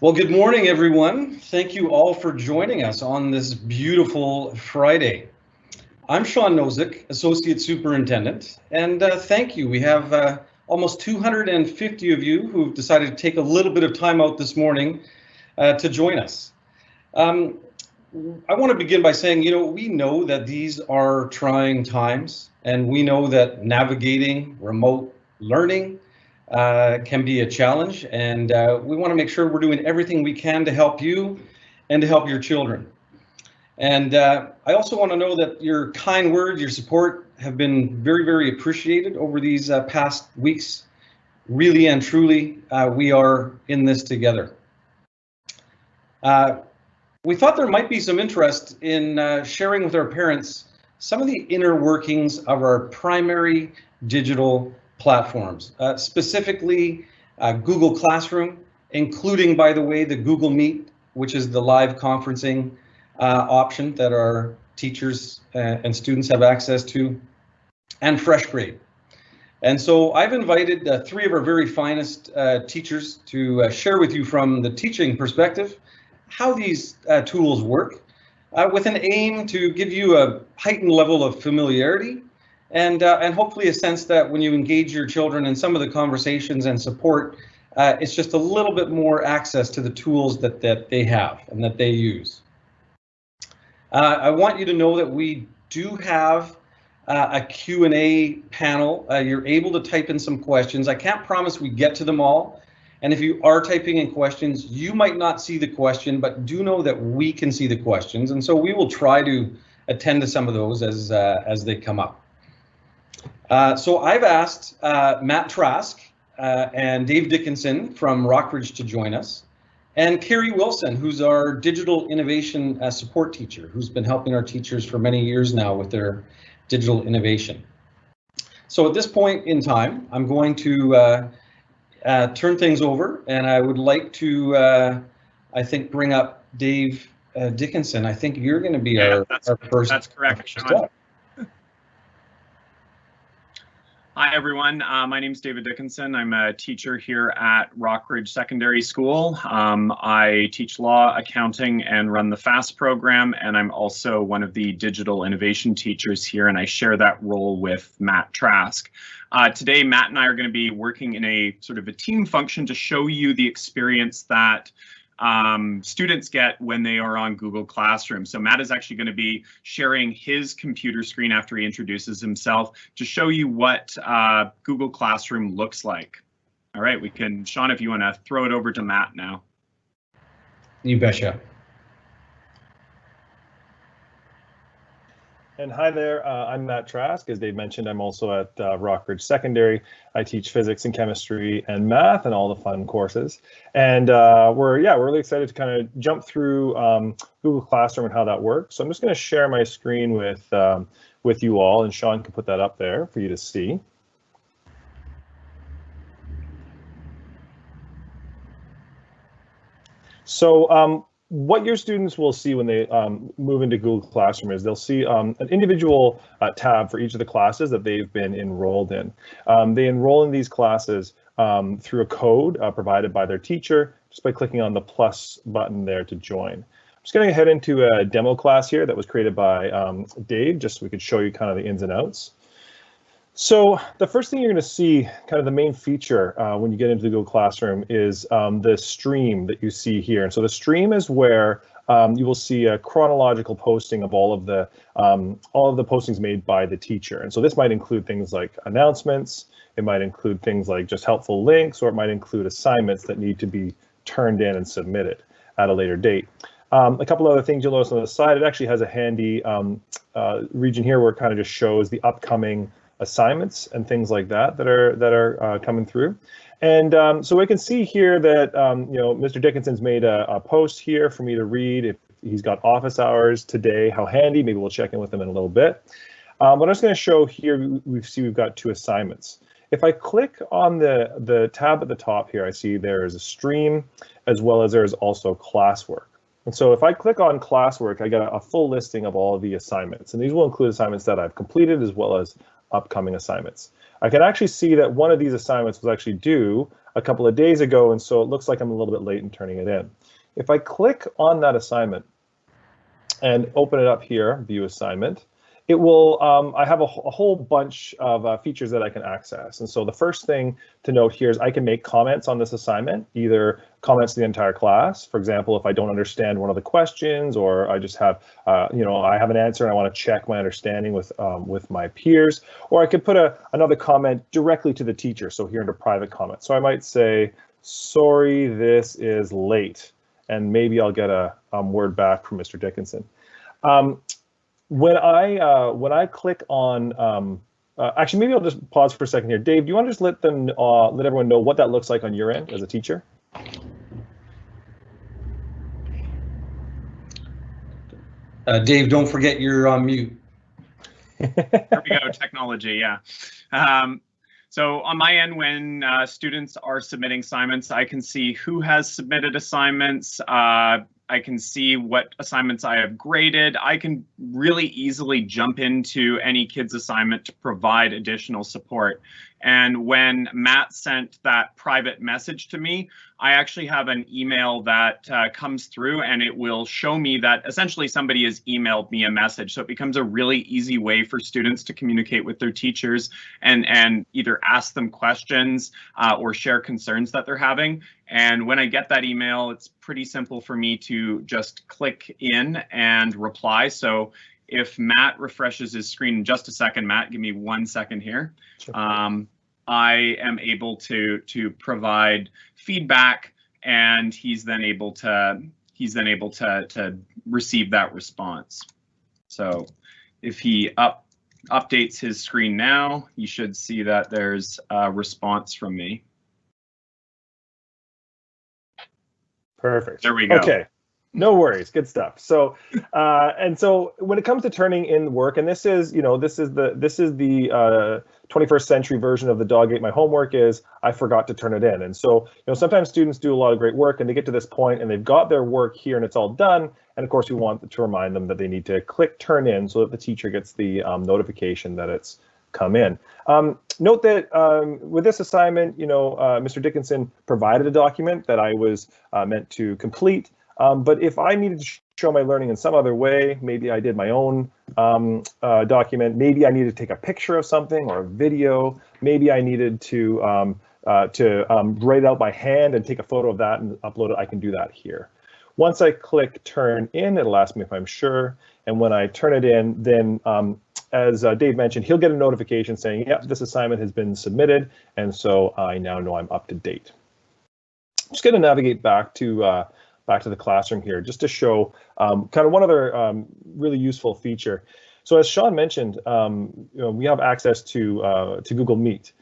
Well, good morning, everyone. Thank you all for joining us on this beautiful Friday. I'm Sean Nozick, Associate Superintendent, and thank you. We have almost 250 of you who've decided to take a little bit of time out this morning to join us. I want to begin by saying, we know that these are trying times, and we know that navigating remote learning can be a challenge, and we want to make sure we're doing everything we can to help you and to help your children. And I also want to know that your kind words, your support have been very, very appreciated over these past weeks. Really and truly, we are in this together. We thought there might be some interest in sharing with our parents some of the inner workings of our primary digital platforms, specifically Google Classroom, including, by the way, the Google Meet, which is the live conferencing option that our teachers and students have access to, and Freshgrade. And so I've invited three of our very finest teachers to share with you from the teaching perspective how these tools work, with an aim to give you a heightened level of familiarity and hopefully a sense that when you engage your children in some of the conversations and support, it's just a little bit more access to the tools that they have and that they use. I want you to know that we do have a Q&A panel. You're able to type in some questions. I can't promise we get to them all. And if you are typing in questions, you might not see the question, but do know that we can see the questions. And so we will try to attend to some of those as they come up. So I've asked Matt Trask and Dave Dickinson from Rockridge to join us, and Carrie Wilson, who's our digital innovation support teacher, who's been helping our teachers for many years now with their digital innovation. So at this point in time, I'm going to turn things over, and I would like to, I think, bring up Dave Dickinson. I think you're going to be our first. That's correct, Sean. Hi, everyone. My name is David Dickinson. I'm a teacher here at Rockridge Secondary School. I teach law, accounting, and run the FAST program, and I'm also one of the digital innovation teachers here, and I share that role with Matt Trask. Today, Matt and I are going to be working in a sort of a team function to show you the experience that students get when they are on Google Classroom. So Matt is actually going to be sharing his computer screen after he introduces himself to show you what Google Classroom looks like. All right, we can, Sean, if you want to throw it over to Matt now. You betcha. And hi there, I'm Matt Trask. As Dave mentioned, I'm also at Rockridge Secondary. I teach physics and chemistry and math and all the fun courses. And we're really excited to kind of jump through Google Classroom and how that works. So I'm just going to share my screen with you all, and Sean can put that up there for you to see. So what your students will see when they move into Google Classroom is they'll see an individual tab for each of the classes that they've been enrolled in. They enroll in these classes through a code provided by their teacher, just by clicking on the plus button there to join. I'm just going to head into a demo class here that was created by Dave, just so we could show you kind of the ins and outs. So the first thing you're going to see, kind of the main feature when you get into the Google Classroom, is the stream that you see here. And so the stream is where you will see a chronological posting of all of the postings made by the teacher. And so this might include things like announcements, it might include things like just helpful links, or it might include assignments that need to be turned in and submitted at a later date. A couple other things you'll notice on the side, it actually has a handy region here where it kind of just shows the upcoming assignments and things like that that are coming through. And so we can see here that Mr. Dickinson's made a post here for me to read. If he's got office hours today, how handy. Maybe we'll check in with him in a little bit. But I'm just going to show here, we've got two assignments. If I click on the tab at the top here, I see there is a stream as well as there's also classwork. And so if I click on classwork, I get a full listing of all of the assignments, and these will include assignments that I've completed as well as upcoming assignments. I can actually see that one of these assignments was actually due a couple of days ago, and so it looks like I'm a little bit late in turning it in. If I click on that assignment and open it up here, view assignment, it will, I have a whole bunch of features that I can access. And so the first thing to note here is I can make comments on this assignment, either comments to the entire class. For example, if I don't understand one of the questions, or I just have, I have an answer and I want to check my understanding with my peers, or I could put another comment directly to the teacher. So here under private comments. So I might say, sorry, this is late. And maybe I'll get a word back from Mr. Dickinson. When I click on, actually, maybe I'll just pause for a second here. Dave, do you want to just let everyone know what that looks like on your end as a teacher? Dave, don't forget you're on mute. There we go, technology, yeah. So on my end, when students are submitting assignments, I can see who has submitted assignments. I can see what assignments I have graded. I can really easily jump into any kid's assignment to provide additional support. And when Matt sent that private message to me, I actually have an email that comes through, and it will show me that essentially somebody has emailed me a message. So it becomes a really easy way for students to communicate with their teachers and either ask them questions or share concerns that they're having. And when I get that email, it's pretty simple for me to just click in and reply. So if Matt refreshes his screen in just a second, Matt, give me 1 second here. Sure. I am able to provide feedback, and he's then able to receive that response. So if he updates his screen now, you should see that there's a response from me. Perfect. There we go. Okay. No worries. Good stuff. So, and so when it comes to turning in work, and this is the 21st century version of the dog ate my homework is I forgot to turn it in. And so, sometimes students do a lot of great work and they get to this point and they've got their work here and it's all done. And of course, we want to remind them that they need to click turn in so that the teacher gets the notification that it's come in. Note that with this assignment, Mr. Dickinson provided a document that I was meant to complete. But if I needed to show my learning in some other way, maybe I did my own document, maybe I needed to take a picture of something or a video, maybe I needed to write it out by hand and take a photo of that and upload it, I can do that here. Once I click turn in, it'll ask me if I'm sure. And when I turn it in, then as Dave mentioned, he'll get a notification saying, yep, this assignment has been submitted. And so I now know I'm up to date. I'm just going to navigate back to the classroom here, just to show kind of one other really useful feature. So as Sean mentioned, we have access to Google Meet,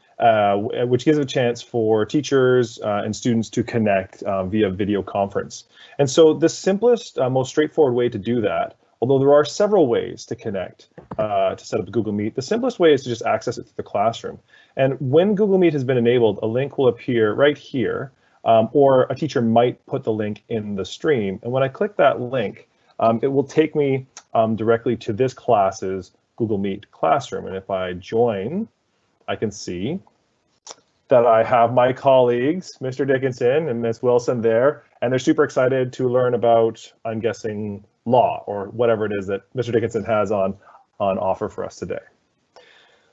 which gives a chance for teachers and students to connect via video conference. And so the simplest, most straightforward way to do that, although there are several ways to connect to set up Google Meet, the simplest way is to just access it through the classroom. And when Google Meet has been enabled, a link will appear right here. Or a teacher might put the link in the stream. And when I click that link, it will take me directly to this class's Google Meet classroom. And if I join, I can see that I have my colleagues, Mr. Dickinson and Ms. Wilson there, and they're super excited to learn about, I'm guessing, law or whatever it is that Mr. Dickinson has on offer for us today.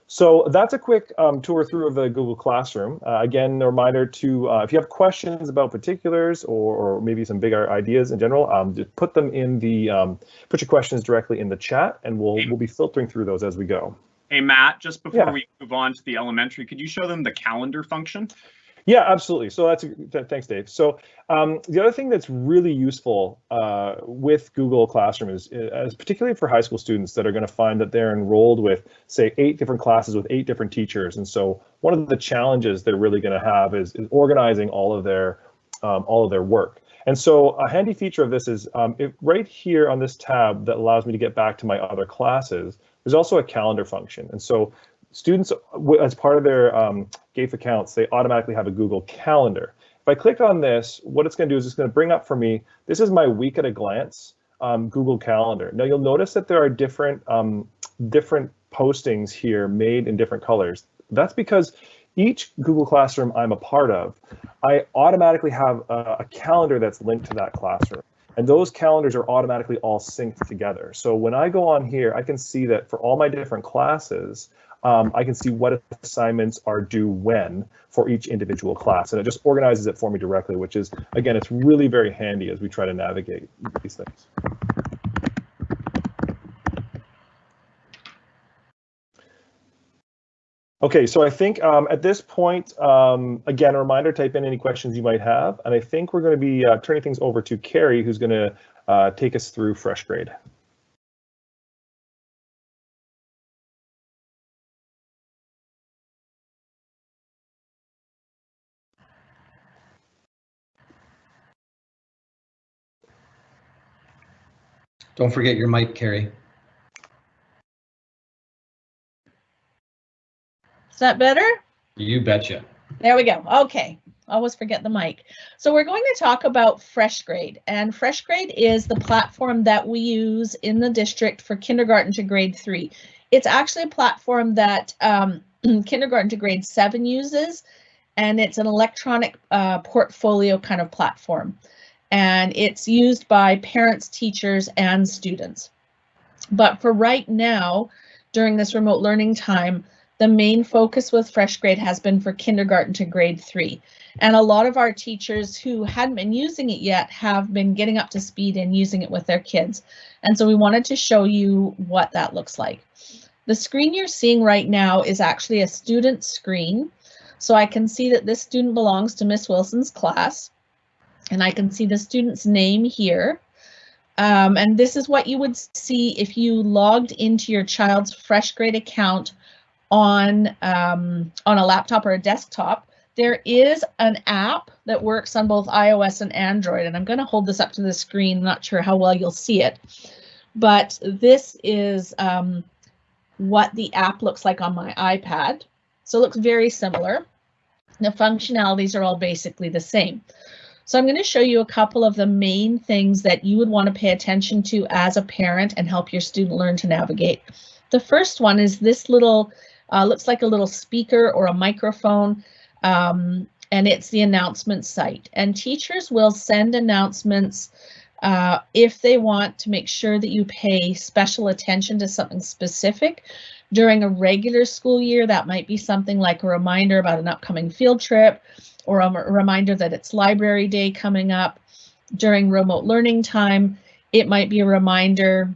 So that's a quick tour through of the Google Classroom. Again, a reminder to, if you have questions about particulars or maybe some bigger ideas in general, just put them in the, put your questions directly in the chat, and we'll be filtering through those as we go. Hey, Matt, just before we move on to the elementary, could you show them the calendar function? Yeah, absolutely. So thanks, Dave. So the other thing that's really useful with Google Classroom is particularly for high school students that are going to find that they're enrolled with, say, 8 different classes with 8 different teachers. And so one of the challenges they're really going to have is organizing all of their work. And so a handy feature of this is right here on this tab that allows me to get back to my other classes, there's also a calendar function. And so students, as part of their GAIF accounts, they automatically have a Google Calendar. If I click on this, what it's going to do is it's going to bring up for me, this is my week at a glance Google Calendar. Now you'll notice that there are different postings here made in different colors. That's because each Google Classroom I'm a part of, I automatically have a calendar that's linked to that classroom. And those calendars are automatically all synced together. So when I go on here, I can see that for all my different classes, I can see what assignments are due when for each individual class. And it just organizes it for me directly, which is, again, it's really very handy as we try to navigate these things. Okay, so I think at this point, again, a reminder, type in any questions you might have. And I think we're going to be turning things over to Carrie, who's going to take us through Freshgrade. Don't forget your mic, Carrie. Is that better? You betcha. There we go. Okay. Always forget the mic. So we're going to talk about Freshgrade, and Freshgrade is the platform that we use in the district for kindergarten to grade 3. It's actually a platform that kindergarten to grade 7 uses, and it's an electronic portfolio kind of platform. And it's used by parents, teachers, and students. But for right now, during this remote learning time, the main focus with Freshgrade has been for kindergarten to grade 3. And a lot of our teachers who hadn't been using it yet have been getting up to speed and using it with their kids. And so we wanted to show you what that looks like. The screen you're seeing right now is actually a student screen. So I can see that this student belongs to Miss Wilson's class. And I can see the student's name here. And this is what you would see if you logged into your child's Freshgrade account on a laptop or a desktop. There is an app that works on both iOS and Android, and I'm going to hold this up to the screen. I'm not sure how well you'll see it, but this is what the app looks like on my iPad. So it looks very similar. The functionalities are all basically the same. So I'm going to show you a couple of the main things that you would want to pay attention to as a parent and help your student learn to navigate. The first one is this little, looks like a little speaker or a microphone, and it's the announcement site. And teachers will send announcements if they want to make sure that you pay special attention to something specific. During a regular school year, that might be something like a reminder about an upcoming field trip, or a reminder that it's library day coming up. During remote learning time, it might be a reminder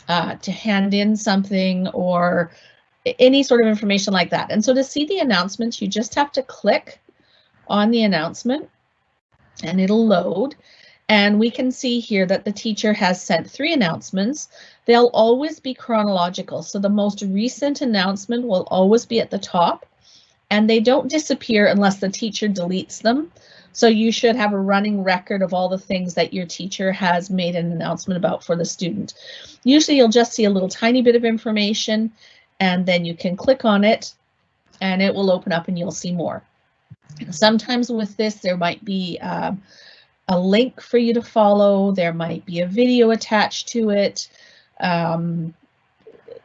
to hand in something or any sort of information like that. And so to see the announcements, you just have to click on the announcement and it'll load. And we can see here that the teacher has sent 3 announcements. They'll always be chronological. So the most recent announcement will always be at the top, and they don't disappear unless the teacher deletes them. So you should have a running record of all the things that your teacher has made an announcement about for the student. Usually you'll just see a little tiny bit of information, and then you can click on it and it will open up and you'll see more. Sometimes with this, there might be a link for you to follow. There might be a video attached to it,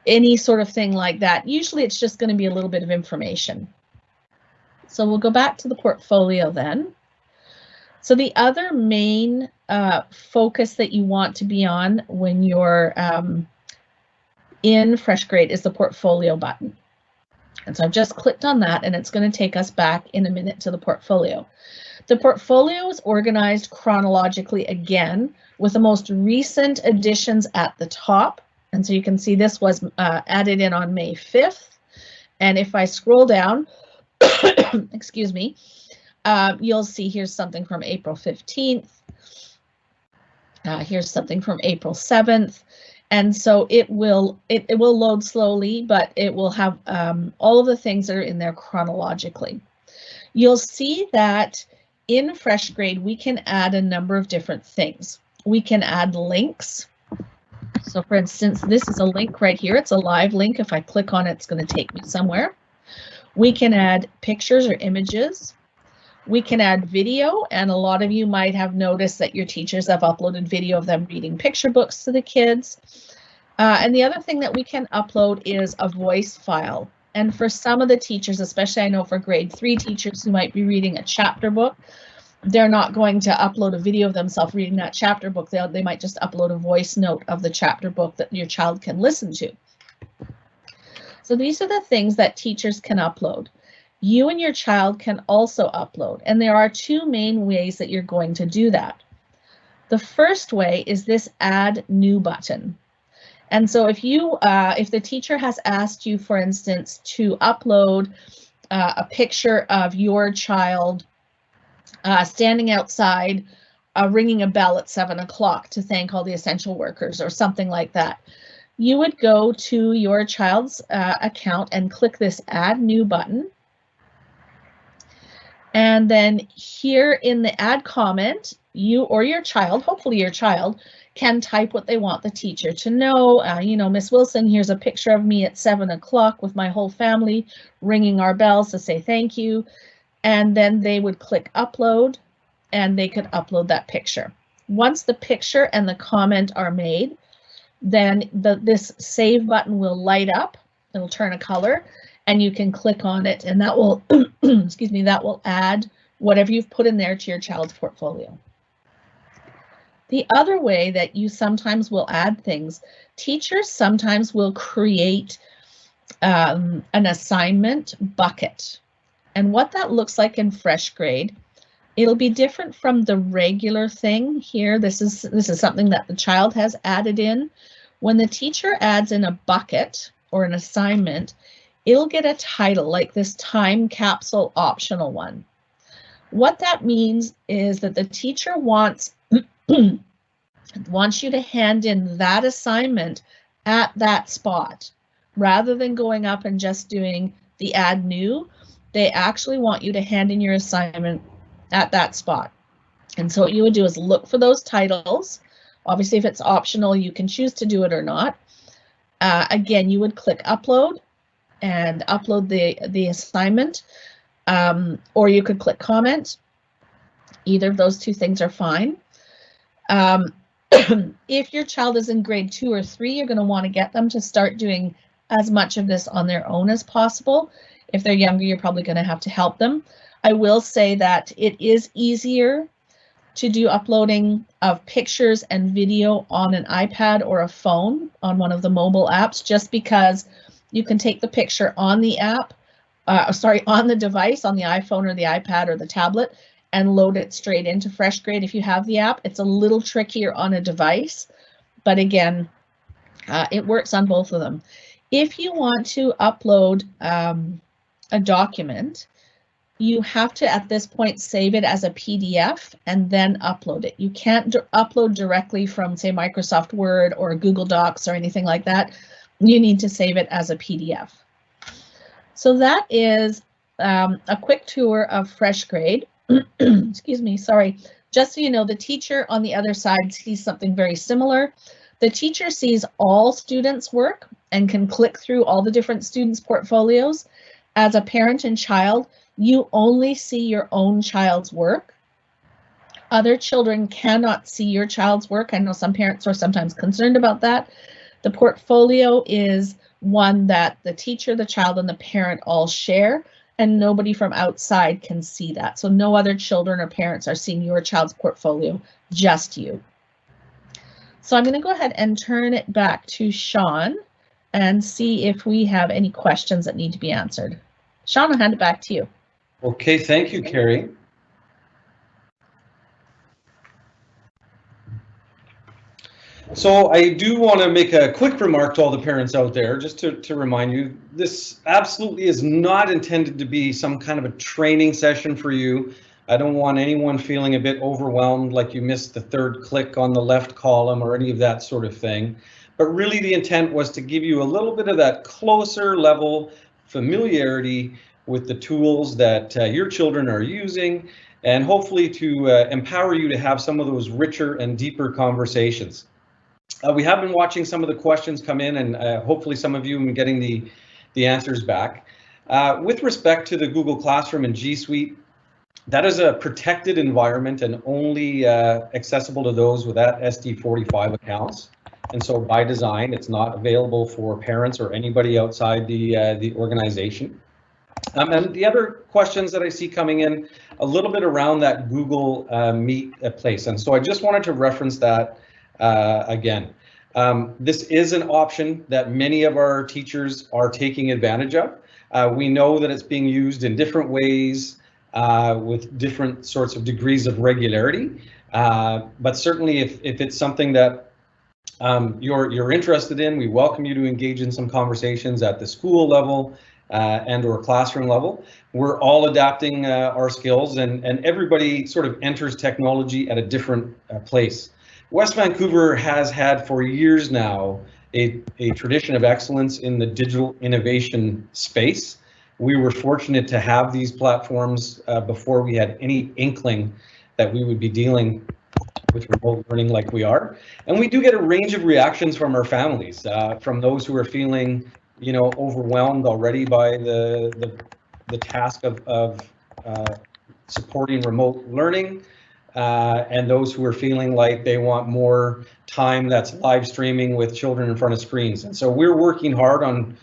any sort of thing like that. Usually it's just going to be a little bit of information. So we'll go back to the portfolio then. So the other main focus that you want to be on when you're in Freshgrade is the portfolio button. And so I've just clicked on that, and it's going to take us back in a minute to the portfolio. The portfolio is organized chronologically again, with the most recent additions at the top. And so you can see this was added in on May 5th. And if I scroll down, excuse me, you'll see here's something from April 15th. Here's something from April 7th. And so it will load slowly, but it will have all of the things that are in there chronologically. You'll see that in Freshgrade, we can add a number of different things. We can add links. So for instance, this is a link right here. It's a live link. If I click on it, it's going to take me somewhere. We can add pictures or images. We can add video, and a lot of you might have noticed that your teachers have uploaded video of them reading picture books to the kids. And the other thing that we can upload is a voice file. And for some of the teachers, especially I know for grade 3 teachers who might be reading a chapter book, they're not going to upload a video of themselves reading that chapter book. They might just upload a voice note of the chapter book that your child can listen to. So these are the things that teachers can upload. You and your child can also upload, and there are 2 main ways that you're going to do that. The first way is this Add New button. And so if the teacher has asked you, for instance, to upload a picture of your child standing outside ringing a bell at 7 o'clock to thank all the essential workers or something like that, you would go to your child's account and click this Add New button. And then here in the add comment, you or your child, hopefully your child, can type what they want the teacher to know. You know, Miss Wilson, here's a picture of me at 7 o'clock with my whole family ringing our bells to say thank you. And then they would click upload and they could upload that picture. Once the picture and the comment are made, then this save button will light up. It'll turn a color and you can click on it, and that will, excuse me, that will add whatever you've put in there to your child's portfolio. The other way that you sometimes will add things, teachers sometimes will create an assignment bucket. And what that looks like in Freshgrade, it'll be different from the regular thing here. This is something that the child has added in. When the teacher adds in a bucket or an assignment, it'll get a title like this time capsule optional one. What that means is that the teacher wants you to hand in that assignment at that spot. Rather than going up and just doing the add new, they actually want you to hand in your assignment at that spot. And so what you would do is look for those titles. Obviously, if it's optional, you can choose to do it or not. Again, you would click upload and upload the assignment, or you could click comment. Either of those 2 things are fine. If your child is in grade 2 or 3, you're going to want to get them to start doing as much of this on their own as possible. If they're younger, you're probably going to have to help them. I will say that it is easier to do uploading of pictures and video on an iPad or a phone on one of the mobile apps, just because you can take the picture on the app, on the device, on the iPhone or the iPad or the tablet, and load it straight into Freshgrade if you have the app. It's a little trickier on a device, but again, it works on both of them. If you want to upload a document, you have to, at this point, save it as a PDF and then upload it. You can't upload directly from, say, Microsoft Word or Google Docs or anything like that. You need to save it as a PDF. So that is a quick tour of Freshgrade. Excuse me, sorry. Just so you know, the teacher on the other side sees something very similar. The teacher sees all students' work and can click through all the different students' portfolios. As a parent and child, you only see your own child's work. Other children cannot see your child's work. I know some parents are sometimes concerned about that. The portfolio is one that the teacher, the child, and the parent all share, and nobody from outside can see that. So no other children or parents are seeing your child's portfolio, just you. So I'm going to go ahead and turn it back to Sean and see if we have any questions that need to be answered. Sean, I'll hand it back to you. Okay, thank you, Carrie. So I do want to make a quick remark to all the parents out there, just to remind you, this absolutely is not intended to be some kind of a training session for you. I don't want anyone feeling a bit overwhelmed, like you missed the 3rd click on the left column or any of that sort of thing. But really the intent was to give you a little bit of that closer level familiarity with the tools that your children are using, and hopefully to empower you to have some of those richer and deeper conversations. We have been watching some of the questions come in, and hopefully some of you have been getting the answers back. With respect to the Google Classroom and G Suite, that is a protected environment and only accessible to those with that SD45 accounts. and so by design, it's not available for parents or anybody outside the organization. And the other questions that I see coming in, a little bit around that Google Meet place, and so I just wanted to reference that again. This is an option that many of our teachers are taking advantage of. We know that it's being used in different ways with different sorts of degrees of regularity, but certainly if it's something that you're interested in, we welcome you to engage in some conversations at the school level and or classroom level. We're all adapting our skills, and everybody sort of enters technology at a different place. West Vancouver has had for years now a tradition of excellence in the digital innovation space. We were fortunate to have these platforms before we had any inkling that we would be dealing with remote learning like we are. And we do get a range of reactions from our families, from those who are feeling, you know, overwhelmed already by the task of supporting remote learning, and those who are feeling like they want more time that's live streaming with children in front of screens. And so we're working hard on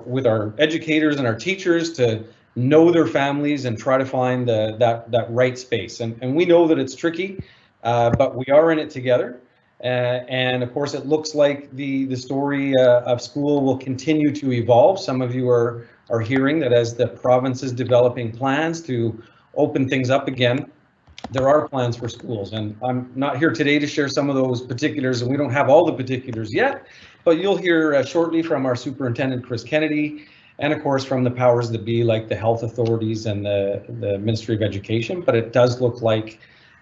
with our educators and our teachers to know their families and try to find that right space. And we know that it's tricky, but we are in it together. And of course, it looks like the story of school will continue to evolve. Some of you are hearing that as the province is developing plans to open things up again, there are plans for schools. And I'm not here today to share some of those particulars, and we don't have all the particulars yet, but you'll hear shortly from our superintendent, Chris Kennedy, and of course from the powers that be, like the health authorities and the Ministry of Education. But it does look like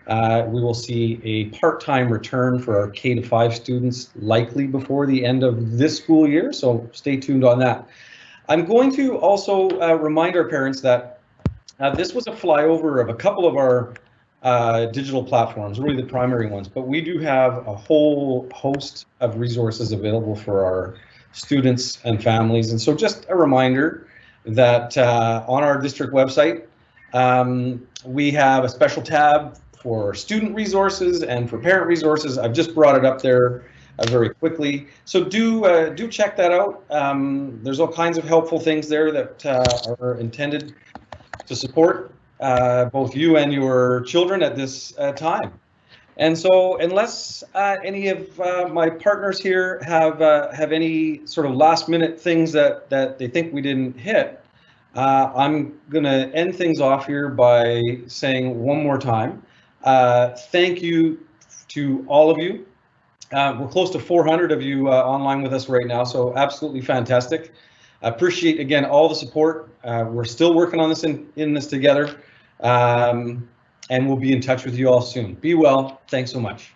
we will see a part-time return for our K-5 students likely before the end of this school year, so stay tuned on that. I'm going to also remind our parents that this was a flyover of a couple of our digital platforms, really the primary ones, but we do have a whole host of resources available for our students and families. And so just a reminder that on our district website, we have a special tab for student resources and for parent resources. I've just brought it up there very quickly. So do check that out. There's all kinds of helpful things there that are intended to support both you and your children at this time. And so unless any of my partners here have any sort of last minute things that they think we didn't hit, I'm gonna end things off here by saying one more time, thank you to all of you. We're close to 400 of you online with us right now, so absolutely fantastic. I appreciate, again, all the support. We're still working on this in this together, and we'll be in touch with you all soon. Be well. Thanks so much.